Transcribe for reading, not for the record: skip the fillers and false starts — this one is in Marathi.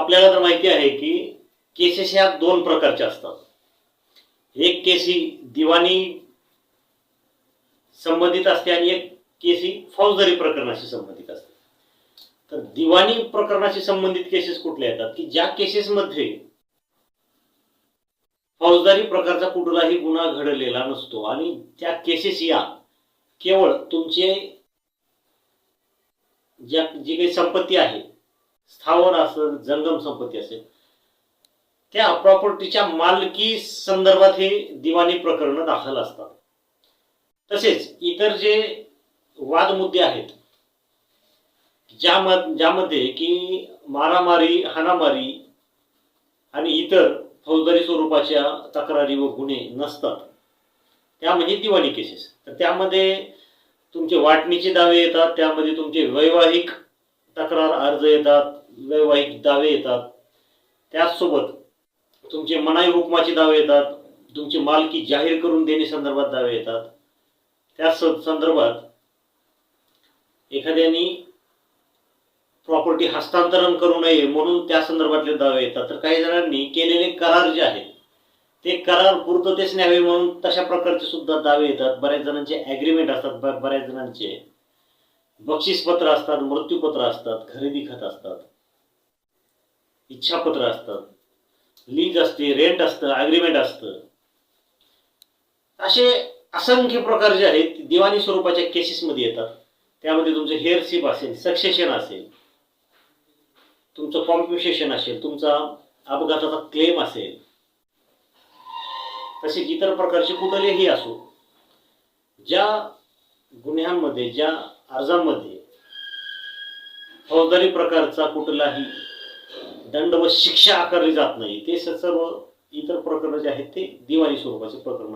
आपल्याला तर माहिती आहे की केसेस ह्या दोन प्रकारच्या असतात. एक केस ही दिवाणी संबंधित असते आणि एक केस ही फौजदारी प्रकरणाशी संबंधित असते. तर दिवाणी प्रकरणाशी संबंधित केसेस कुठल्या येतात की ज्या केसेसमध्ये फौजदारी प्रकारचा कुठलाही गुन्हा घडलेला नसतो आणि त्या केसेस या केवळ तुमचे जी काही संपत्ती आहे, स्थावर असेल, जंगम संपत्ती असेल, त्या प्रॉपर्टीच्या मालकी संदर्भात हे दिवाणी प्रकरण दाखल असतात. तसेच इतर जे वाद मुद्दे आहेत ज्यामध्ये की मारामारी, हाणामारी आणि इतर फौजदारी स्वरूपाच्या तक्रारी व गुन्हे नसतात, त्या म्हणजे दिवाणी केसेस. तर त्यामध्ये तुमचे वाटणीचे दावे येतात, त्यामध्ये तुमचे वैवाहिक तक्रार अर्ज येतात, वैवाहिक दावे येतात, त्याचसोबत तुमचे मनाई हुकमाचे दावे येतात, तुमची मालकी जाहीर करून देणे संदर्भात दावे येतात, त्या संदर्भात एखाद्याने प्रॉपर्टी हस्तांतरण करू नये म्हणून त्या संदर्भातले दावे येतात. तर काही जणांनी केलेले करार जे आहेत ते करार पूर्ततेस न्यावे म्हणून तशा प्रकारचे सुद्धा दावे येतात. बऱ्याच जणांचे ॲग्रीमेंट असतात, बऱ्याच जणांचे बक्षीसपत्र असतात, मृत्यूपत्र असतात, खरेदी खत असतात, इच्छापत्र असतात, लीज असते, रेंट असतं, ॲग्रीमेंट असतं. असे असंख्य प्रकार जे आहेत दिवाणी स्वरूपाच्या केसेसमध्ये येतात. त्यामध्ये तुमचं हेअरशिप असेल, सक्सेशन असेल, तुमचं कॉम्प्युसेशन असेल, तुमचा अपघाताचा क्लेम असेल, तसेच इतर प्रकारचे कुठलेही असो, ज्या गुन्ह्यांमध्ये, ज्या अर्जांमध्ये फौजदारी प्रकारचा कुठलाही दंड व शिक्षा आकारली जात नाही, ते सर्व इतर प्रकरण जे आहेत ते दिवाणी स्वरूपाचे प्रकरण